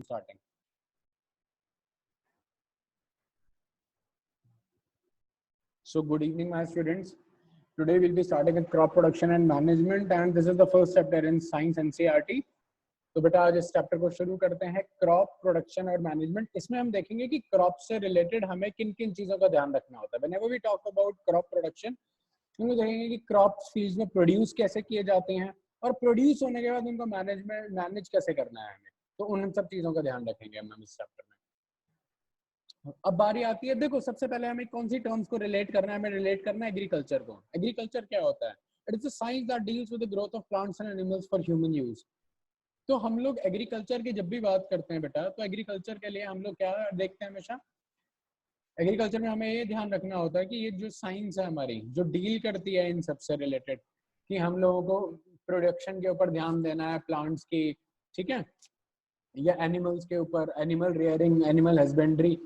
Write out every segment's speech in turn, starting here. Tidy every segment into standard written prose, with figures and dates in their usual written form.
starting. So good evening, my students. Today we'll be starting with crop production and management, and this is the first chapter in science NCERT. तो बेटा आज इस chapter को शुरू करते हैं, crop production और मैनेजमेंट। इसमें हम देखेंगे कि क्रॉप से रिलेटेड हमें किन किन चीजों का ध्यान रखना होता है। Whenever we talk about crop production, हम लोग देखेंगे कि क्रॉप्स फील्ड में प्रोड्यूस कैसे किए जाते हैं और प्रोड्यूस होने के बाद उनको मैनेज कैसे करना है हमें, तो उन सब चीजों का ध्यान रखेंगे हम इस चैप्टर में। अब बारी आती है, देखो सबसे पहले हमें कौन सी टर्म्स को रिलेट करना है, हमें रिलेट करना है एग्रीकल्चर को। एग्रीकल्चर क्या होता है? It is a science that deals with the growth of plants and animals for human use. तो हम लोग एग्रीकल्चर की जब भी बात करते हैं बेटा, तो एग्रीकल्चर के लिए हम लोग क्या देखते हैं हमेशा? एग्रीकल्चर में हमें ये ध्यान रखना होता है कि ये जो साइंस है हमारी, जो डील करती है इन सबसे रिलेटेड, कि हम लोगों को प्रोडक्शन के ऊपर ध्यान देना है, प्लांट्स की, ठीक है, या एनिमल्स के ऊपर, एनिमल रियरिंग, एनिमल हस्बेंड्री।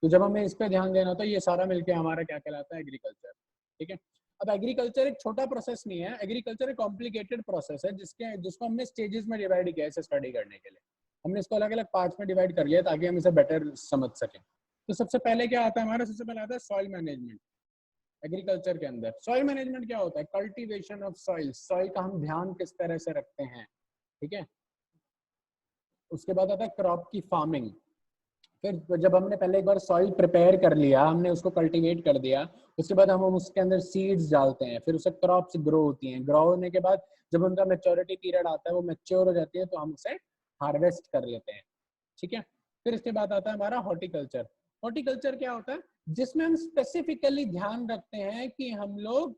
तो जब हमें इस पे ध्यान देना होता है, ये सारा मिलके हमारा क्या कहलाता है? एग्रीकल्चर। ठीक है, अब एग्रीकल्चर एक छोटा प्रोसेस नहीं है, एग्रीकल्चर एक कॉम्प्लिकेटेड प्रोसेस है जिसको हमने स्टेजेस में डिवाइड किया है इसे स्टडी करने के लिए। हमने इसको अलग अलग पार्ट्स में डिवाइड कर लिया ताकि हम इसे बेटर समझ सकें। तो सबसे पहले क्या आता है हमारा? सबसे पहले आता है सॉइल मैनेजमेंट। एग्रीकल्चर के अंदर सॉइल मैनेजमेंट क्या होता है? कल्टीवेशन ऑफ सॉइल, सॉइल का हम ध्यान किस तरह से रखते हैं, ठीक है। उसके बाद आता है क्रॉप की फार्मिंग। फिर जब हमने पहले एक बार सॉइल प्रिपेयर कर लिया, हमने उसको कल्टीवेट कर दिया, उसके बाद हम उसके अंदर सीड्स डालते हैं, फिर उसे क्रॉप्स ग्रो होती हैं। ग्रो होने के बाद जब उनका मैच्योरिटी पीरियड आता है, वो मैच्योर हो जाती है, तो हम उसे हार्वेस्ट कर लेते हैं, ठीक है। फिर इसके बाद आता है हमारा हॉर्टिकल्चर। हॉर्टिकल्चर क्या होता है? जिसमें हम स्पेसिफिकली ध्यान रखते हैं कि हम लोग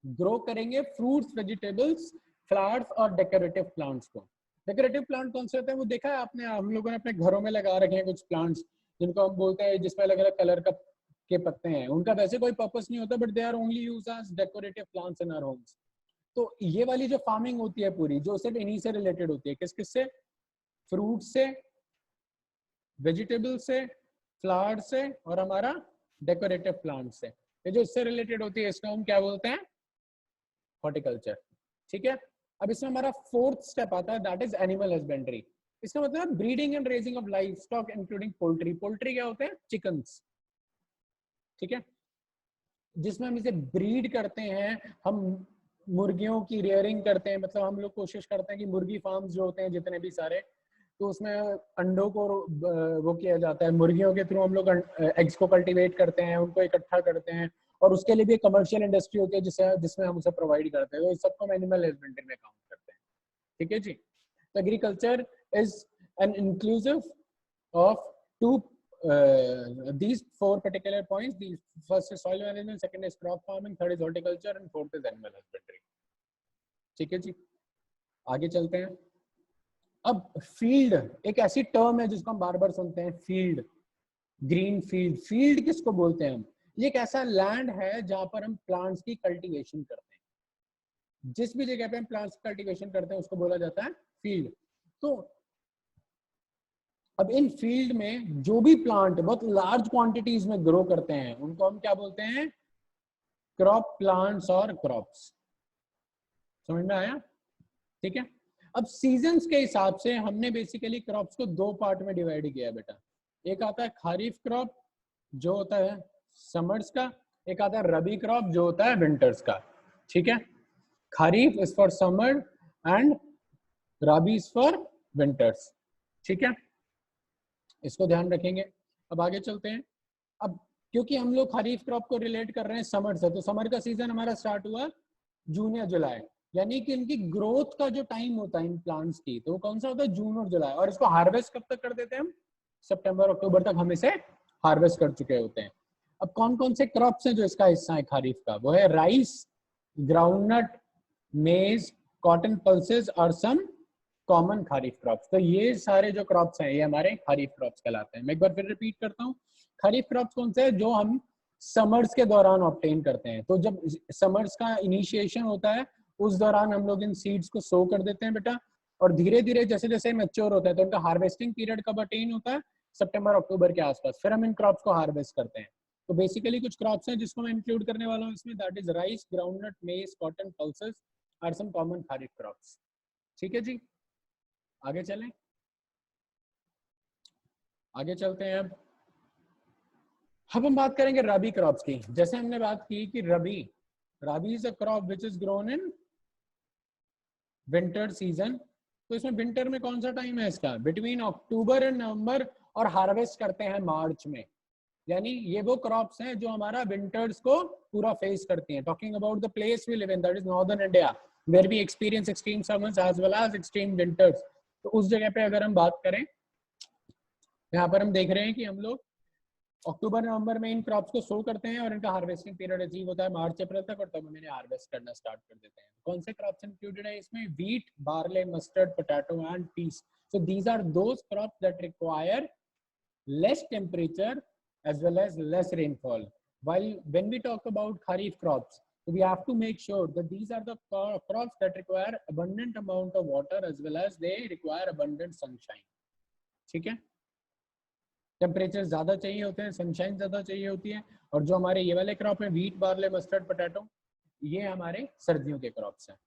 ग्रो करेंगे फ्रूट्स, वेजिटेबल्स, फ्लावर्स और डेकोरेटिव प्लांट्स को। डेकोरेटिव प्लांट कौन से होते हैं? वो देखा है आपने, हम लोगों ने अपने घरों में लगा रखे हैं कुछ प्लांट्स, जिनको हम बोलते हैं, जिसमें अलग अलग कलर का के पत्ते हैं। उनका वैसे कोई पर्पस नहीं होता, but they are only used as decorative plants in our homes. तो ये वाली जो फार्मिंग होती है पूरी, जो सिर्फ इन्हीं से रिलेटेड होती है, किस किस से? फ्रूट से, वेजिटेबल से, फ्लावर से और हमारा डेकोरेटिव प्लांट से। ये जो इससे रिलेटेड होती है इसको हम क्या बोलते हैं? हॉर्टिकल्चर, ठीक है। अब इसमें हमारा फोर्थ स्टेप आता है, दैट इज एनिमल हस्बेंड्री। इसका मतलब है breeding and raising of live stock including poultry. Poultry क्या होते हैं? चिकन्स, ठीक है, जिसमें हम इसे ब्रीड करते हैं, हम मुर्गियों की रियरिंग करते हैं। मतलब हम लोग कोशिश करते हैं कि मुर्गी फार्म्स जो होते हैं जितने भी सारे, तो उसमें अंडों को वो किया जाता है, मुर्गियों के थ्रू हम लोग एग्स को कल्टीवेट करते हैं, उनको इकट्ठा करते हैं, और उसके लिए भी कमर्शियल इंडस्ट्री होती है जिसमें हम उसे प्रोवाइड करते हैं। तो इस सबको हम एनिमल हस्बेंड्री में काउंट करते हैं, ठीक है जी। तो agriculture is an inclusive of two these four particular points. The first is soil management, second is crop farming, third is horticulture and fourth is animal husbandry, ठीक है जी। आगे चलते हैं। अब फील्ड एक ऐसी टर्म है जिसको हम बार बार सुनते हैं, फील्ड, ग्रीन फील्ड। फील्ड किसको बोलते हैं हम? ये एक ऐसा लैंड है जहां पर हम प्लांट्स की कल्टीवेशन करते हैं। जिस भी जगह पे हम प्लांट्स की कल्टीवेशन करते हैं उसको बोला जाता है फील्ड। तो अब इन फील्ड में जो भी प्लांट बहुत लार्ज क्वांटिटीज में ग्रो करते हैं उनको हम क्या बोलते हैं? क्रॉप प्लांट्स और क्रॉप्स। समझ में आया? ठीक है। अब सीजन्स के हिसाब से हमने बेसिकली क्रॉप्स को दो पार्ट में डिवाइड किया है बेटा। एक आता है खरीफ क्रॉप जो होता है समर्स का, एक आता है रबी क्रॉप जो होता है विंटर्स का, ठीक है। Kharif is for summer and rabi is for winters, ठीक है, इसको ध्यान रखेंगे। अब आगे चलते हैं। अब क्योंकि हम लोग खरीफ क्रॉप को रिलेट कर रहे हैं समर से, तो समर का सीजन हमारा स्टार्ट हुआ जून या जुलाई, यानी कि इनकी ग्रोथ का जो टाइम होता है इन प्लांट्स की, तो वो कौन सा होता है? जून और जुलाई। और इसको हार्वेस्ट कब तक कर देते हैं हम? सितंबर अक्टूबर तक हम इसे हार्वेस्ट कर चुके होते हैं। अब कौन कौन से क्रॉप्स हैं जो इसका हिस्सा है खरीफ का? वो है राइस, ग्राउंडनट, मेज, कॉटन पल्सेस और सम कॉमन खरीफ क्रॉप्स। तो ये सारे जो क्रॉप्स हैं ये हमारे खरीफ क्रॉप्स कहलाते हैं। मैं एक बार फिर रिपीट करता हूँ, खरीफ क्रॉप्स कौन से हैं? जो हम समर्स के दौरान ऑब्टेन करते हैं। तो जब समर्स का इनिशिएशन होता है उस दौरान हम लोग इन सीड्स को सो कर देते हैं बेटा, और धीरे धीरे जैसे जैसे मैच्योर होता है तो उनका हार्वेस्टिंग पीरियड कब अटेन होता है? सितंबर अक्टूबर के आसपास। फिर हम इन क्रॉप्स को हार्वेस्ट करते हैं। तो बेसिकली कुछ क्रॉप्स हैं जिसको मैं इंक्लूड करने वाला हूँ इसमें, दैट इज राइस, ग्राउंडनट, मेज, कॉटन, पल्सेस और सम कॉमन खरीफ क्रॉप्स, ठीक है जी। आगे चलें। आगे चलते हैं। अब हम बात करेंगे रबी क्रॉप्स की। जैसे हमने बात की कि rabi is a crop which is grown in winter season. तो इसमें विंटर में कौन सा टाइम है इसका, बिटवीन अक्टूबर एंड नवंबर, और हार्वेस्ट करते हैं मार्च में। यानी ये वो क्रॉप्स हैं जो हमारा विंटर्स को पूरा फेस करती हैं। Talking about the place we live in, that is northern India, where we experience extreme summers as well as extreme winters. तो उस जगह पे अगर हम बात करें, यहाँ पर हम देख रहे हैं कि हम लोग अक्टूबर नवंबर में इन क्रॉप्स को सो करते हैं और इनका हार्वेस्टिंग पीरियड अचीव होता है मार्च अप्रैल तक, और तब हम इन्हें हार्वेस्ट करना स्टार्ट कर देते हैं। कौन से क्रॉप्स इंक्लूडेड है इसमें, wheat, barley, mustard, potato and peas. So these are those crops that require less temperature as well as less rainfall. While when we talk about kharif crops, we have to make sure that these are the crops that require abundant amount of water as well as they require abundant sunshine. ठीक है, temperature ज्यादा चाहिए होते हैं, sunshine ज्यादा चाहिए होती है। और जो हमारे ये वाले क्रॉप है, व्हीट, बार्ले, मस्टर्ड, पोटैटो, ये हमारे सर्दियों के क्रॉप्स हैं।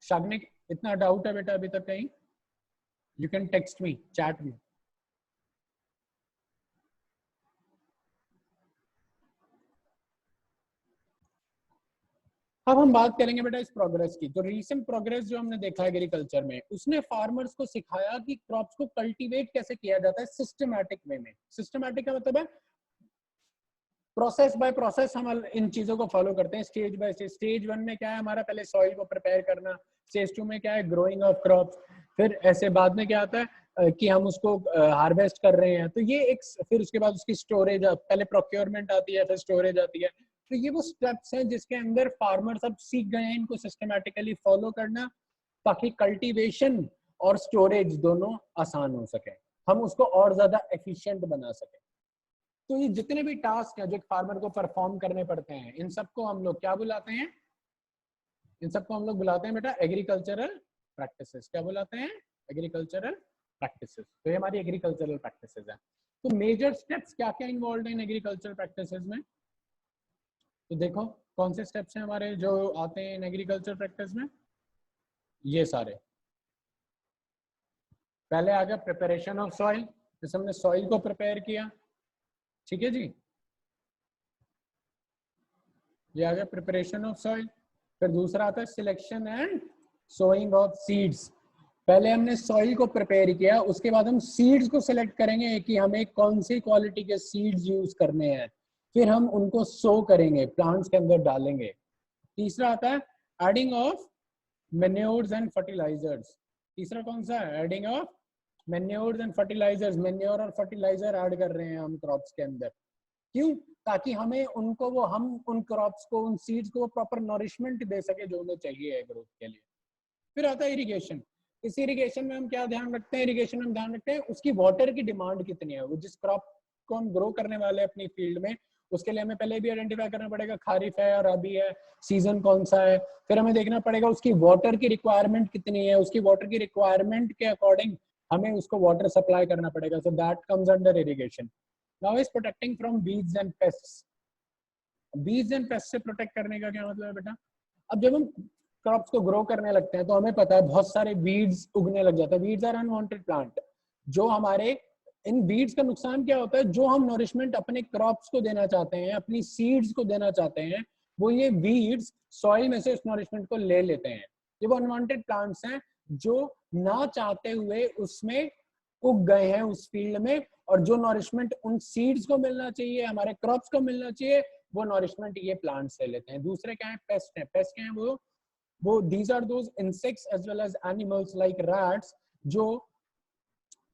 शाग्निक, इतना डाउट है बेटा अभी तक कहीं? You can text me, chat में। अब हम बात करेंगे बेटा इस प्रोग्रेस की। तो रीसेंट प्रोग्रेस जो हमने देखा एग्रीकल्चर में, उसने फार्मर्स को सिखाया कि क्रॉप्स को कल्टीवेट कैसे किया जाता है सिस्टमैटिक वे में। सिस्टमैटिक का मतलब है प्रोसेस बाय प्रोसेस हम इन चीजों को फॉलो करते हैं, स्टेज बाय स्टेज। स्टेज 1 में क्या है हमारा, पहले सॉइल को प्रिपेयर करना। स्टेज 2 में क्या है, ग्रोइंग ऑफ क्रॉप्स। फिर ऐसे बाद में क्या आता है कि हम उसको हार्वेस्ट कर रहे हैं। तो ये एक, फिर उसके बाद उसकी स्टोरेज, पहले प्रोक्योरमेंट आती है, फिर स्टोरेज आती है। तो ये वो स्टेप्स हैं जिसके अंदर फार्मर सब सीख गए हैं इनको सिस्टमैटिकली फॉलो करना, ताकि कल्टीवेशन और स्टोरेज दोनों आसान हो सके, हम उसको और ज्यादा एफिशिएंट बना सके। तो ये जितने भी टास्क हैं जो एक फार्मर को परफॉर्म करने पड़ते हैं, इन सबको हम लोग क्या बुलाते हैं, इन सबको हम लोग बुलाते हैं बेटा एग्रीकल्चरल प्रैक्टिसेस। क्या बुलाते हैं, एग्रीकल्चरल प्रैक्टिसेस। तो ये हमारी एग्रीकल्चरल प्रैक्टिसेस है। तो मेजर स्टेप्स क्या क्या इन्वॉल्व इन एग्रीकल्चरल प्रैक्टिसेस में, तो देखो कौन से स्टेप्स हैं हमारे जो आते हैं इन एग्रीकल्चर प्रैक्टिस में। ये सारे, पहले आ गया प्रिपरेशन ऑफ सॉइल, जैसे हमने सॉइल को प्रिपेयर किया, ठीक है जी, ये आ गया प्रिपरेशन ऑफ सॉइल। फिर दूसरा आता है selection and sowing of seeds. पहले हमने सॉइल को प्रिपेयर किया, उसके बाद हम सीड्स को सिलेक्ट करेंगे कि हमें कौन सी क्वालिटी के सीड्स यूज करने हैं, फिर हम उनको सो करेंगे, प्लांट्स के अंदर डालेंगे। तीसरा आता है adding of manures and fertilizers. तीसरा कौन सा है, adding of manures and fertilizers. Manure और फर्टिलाइजर ऐड कर रहे हैं हम क्रॉप्स के अंदर, क्यों, ताकि हमें उनको वो, हम उन क्रॉप्स को, उन सीड्स को प्रॉपर नरिशमेंट दे सके जो उन्हें चाहिए है ग्रोथ के लिए। फिर आता है इरिगेशन। इस इरिगेशन में हम क्या ध्यान रखते हैं, इरिगेशन में हम ध्यान रखते हैं उसकी वाटर की डिमांड कितनी है। वो जिस क्रॉप को हम ग्रो करने वाले हैं अपनी फील्ड में, उसके लिए हमें पहले भी आइडेंटिफाई करना पड़ेगा खारिफ है और रबी है, सीजन कौन सा है। फिर हमें देखना पड़ेगा उसकी वाटर की रिक्वायरमेंट कितनी है, उसकी वाटर की रिक्वायरमेंट के अकॉर्डिंग हमें उसको वाटर सप्लाई करना पड़ेगा। So that comes under irrigation. Now is protecting from weeds and pests. Weeds and paste से प्रोटेक्ट करने का क्या मतलब है बेटा, अब जब हम क्रॉप्स को ग्रो करने लगते हैं तो हमें पता है बहुत सारे वीड्स उगने लग जाते हैं। Weeds are unwanted plant. जो हमारे, इन वीड्स का नुकसान क्या होता है, जो हम नरिशमेंट अपने क्रॉप्स को देना चाहते हैं, अपनी सीड्स को देना चाहते हैं, वो ये वीड्स सॉइल में से उस नरिशमेंट को ले लेते हैं। ये वो अनवांटेड प्लांट्स हैं जो ना चाहते हुए उसमें उग गए हैं उस फील्ड में, और जो नरिशमेंट उन सीड्स को मिलना चाहिए, हमारे क्रॉप्स को मिलना चाहिए, वो नरिशमेंट ये प्लांट्स ले लेते हैं। दूसरे क्या है, पेस्ट है। पेस्ट क्या है, वो these are those insects as well as animals like rats जो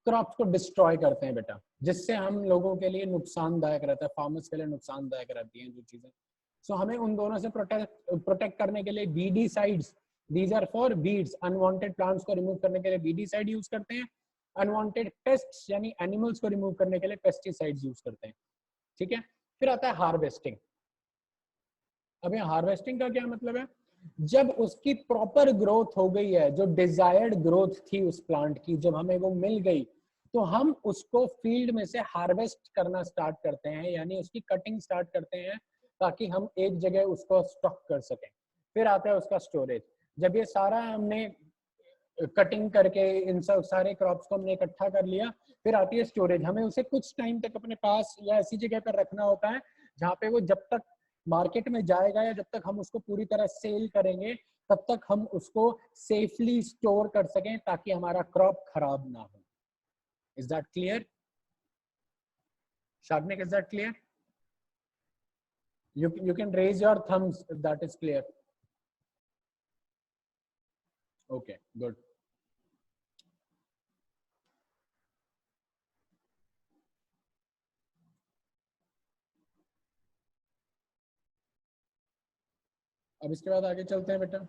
क्रॉप्स को डिस्ट्रॉय करते हैं बेटा, जिससे हम लोगों के लिए नुकसानदायक रहता है, फार्मर्स के लिए नुकसानदायक रहती हैं जो चीजें। सो हमें उन दोनों से प्रोटेक्ट करने के लिए weedicides, these are for weeds, unwanted plants को रिमूव करने के लिए वीडीसाइड यूज करते हैं। अनवांटेड पेस्ट्स यानी एनिमल्स को रिमूव करने के लिए पेस्टिसाइड्स यूज करते हैं, ठीक है। फिर आता है हार्वेस्टिंग। अब यहाँ हार्वेस्टिंग का क्या मतलब है, जब उसकी प्रॉपर ग्रोथ हो गई है, जो डिजायर्ड ग्रोथ थी उस प्लांट की, जब हमें वो मिल गई, तो हम उसको फील्ड में से हार्वेस्ट करना स्टार्ट करते हैं, यानी उसकी कटिंग स्टार्ट करते हैं, ताकि हम एक जगह उसको स्टॉक कर सकें। फिर आता है उसका स्टोरेज। जब ये सारा हमने कटिंग करके इन सब सारे क्रॉप्स को हमने इकट्ठा कर लिया, फिर आती है स्टोरेज। हमें उसे कुछ टाइम तक अपने पास या ऐसी जगह पर रखना होता है जहाँ पे वो जब तक मार्केट में जाएगा या जब तक हम उसको पूरी तरह सेल करेंगे तब तक हम उसको सेफली स्टोर कर सकें ताकि हमारा क्रॉप खराब ना हो। Is that clear? Shagnik, is that clear? You can raise your thumbs if that is clear. Okay, good. अब इसके बाद आगे चलते हैं बेटा।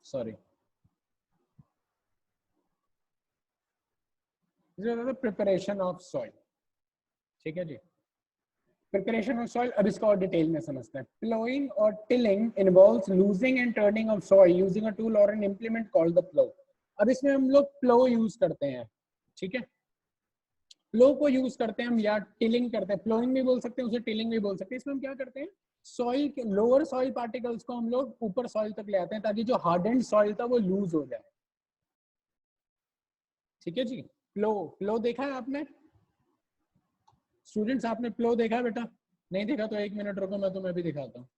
Sorry, preparation of soil. ठीक है जी, प्रिपरेशन ऑफ सॉइल। अब इसको और डिटेल में समझते हैं। प्लोइंग और tilling involves losing and turning of soil using a tool और एन इंप्लीमेंट कॉल्ड द प्लो। अब इसमें हम लोग प्लो यूज करते हैं। ठीक है, प्लो को यूज करते हैं हम या टिलिंग करते हैं। प्लोइंग भी बोल सकते हैं, उसे टिलिंग भी बोल सकते हैं। इसमें हम क्या करते हैं, सॉइल के लोअर सॉइल पार्टिकल्स को हम लोग ऊपर सॉइल तक ले आते हैं ताकि जो हार्डेंड सॉइल था वो लूज हो जाए। ठीक है जी, प्लो देखा है आपने स्टूडेंट्स? आपने प्लो देखा है बेटा? नहीं देखा तो 1 मिनट रुको, मैं तुम्हें भी दिखाता हूँ।